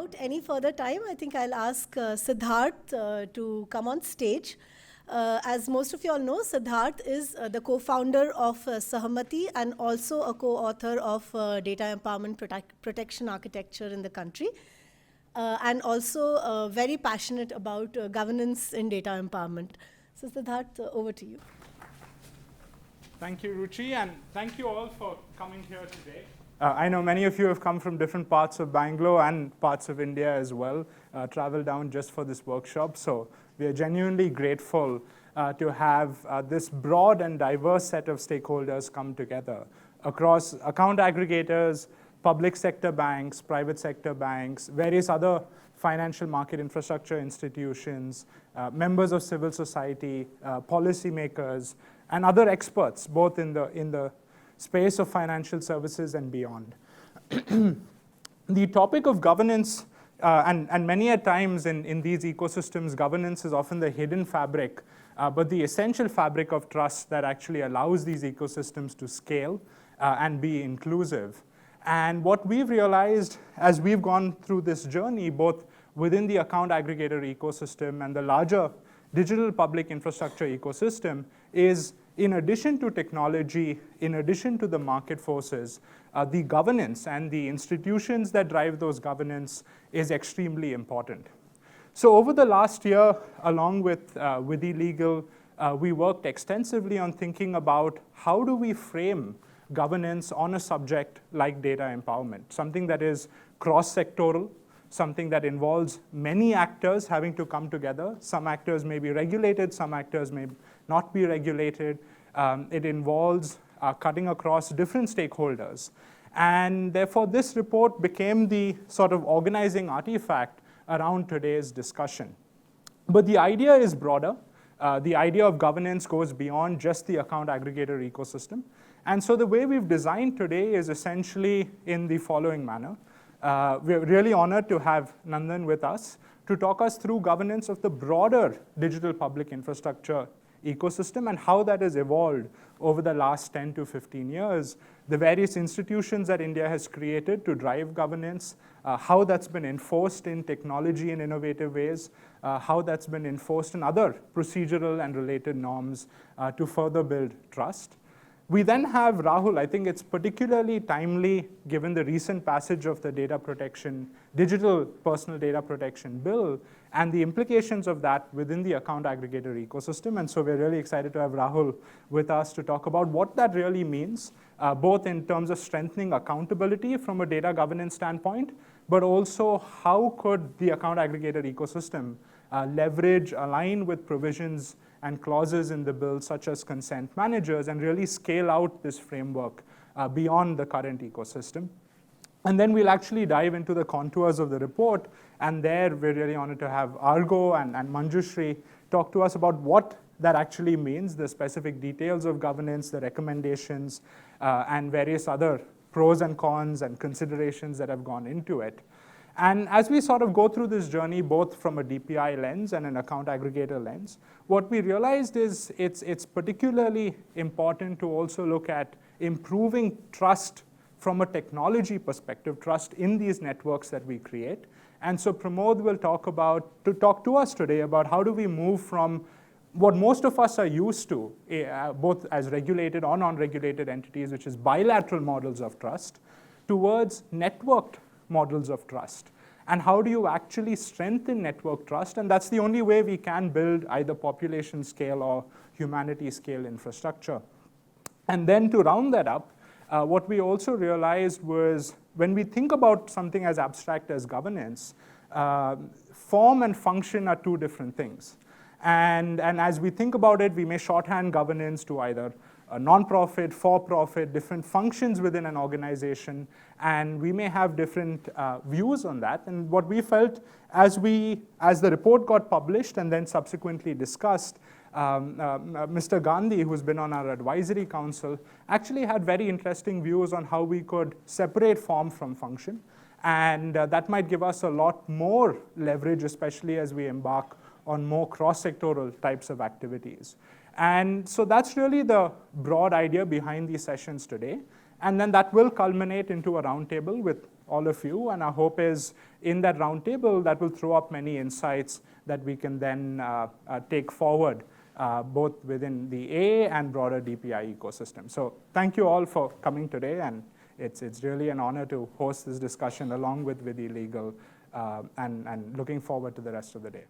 without any further time, I think I'll ask Siddharth to come on stage. As most of you all know, Siddharth is the co-founder of Sahamati and also a co-author of Data Empowerment Protection Architecture in the country, and also very passionate about governance in data empowerment. So Siddharth, over to you. Thank you, Ruchi, and thank you all for coming here today. I know many of you have come from different parts of Bangalore and parts of India as well, traveled down just for this workshop. So we are genuinely grateful to have this broad and diverse set of stakeholders come together across account aggregators, public sector banks, private sector banks, various other financial market infrastructure institutions, members of civil society, policymakers, and other experts, both in the space of financial services and beyond. The topic of governance, and many a times in these ecosystems, governance is often the hidden fabric, but the essential fabric of trust that actually allows these ecosystems to scale and be inclusive. And what we've realized as we've gone through this journey, both within the account aggregator ecosystem and the larger digital public infrastructure ecosystem, is in addition to technology, in addition to the market forces, the governance and the institutions that drive those governance is extremely important. So over the last year, along with Vidhi Legal, we worked extensively on thinking about how do we frame governance on a subject like data empowerment, something that is cross-sectoral, something that involves many actors having to come together. Some actors may be regulated, some actors may not be regulated. It involves cutting across different stakeholders. And therefore, this report became the sort of organizing artifact around today's discussion. But the idea is broader. The idea of governance goes beyond just the account aggregator ecosystem. And so the way we've designed today is essentially in the following manner. We're really honored to have Nandan with us to talk us through governance of the broader digital public infrastructure ecosystem and how that has evolved over the last 10 to 15 years, the various institutions that India has created to drive governance, how that's been enforced in technology in innovative ways, how that's been enforced in other procedural and related norms to further build trust. We then have Rahul. I think it's particularly timely given the recent passage of the Digital Personal Data Protection Bill and the implications of that within the account aggregator ecosystem. And so we're really excited to have Rahul with us to talk about what that really means, both in terms of strengthening accountability from a data governance standpoint, but also how could the account aggregator ecosystem leverage, align with provisions and clauses in the bill, such as consent managers, and really scale out this framework beyond the current ecosystem. And then we'll actually dive into the contours of the report, and there we're really honored to have Argo and Manjushri talk to us about what that actually means, the specific details of governance, the recommendations, and various other pros and cons and considerations that have gone into it. And as we sort of go through this journey, both from a DPI lens and an account aggregator lens, what we realized is it's particularly important to also look at improving trust from a technology perspective, trust in these networks that we create. And so Pramod will talk to us today about how do we move from what most of us are used to, both as regulated or non-regulated entities, which is bilateral models of trust, towards networked models of trust. And how do you actually strengthen network trust? And that's the only way we can build either population scale or humanity scale infrastructure. And then to round that up, what we also realized was when we think about something as abstract as governance, form and function are two different things. And as we think about it, we may shorthand governance to either a non-profit, for-profit, different functions within an organization, and we may have different views on that. And what we felt as the report got published and then subsequently discussed, Mr. Gandhi, who's been on our advisory council, actually had very interesting views on how we could separate form from function. And that might give us a lot more leverage, especially as we embark on more cross-sectoral types of activities. And so that's really the broad idea behind these sessions today. And then that will culminate into a roundtable with all of you, and our hope is in that roundtable that will throw up many insights that we can then take forward both within the A and broader DPI ecosystem. So thank you all for coming today, and it's really an honor to host this discussion along with Vidhi Legal, and looking forward to the rest of the day.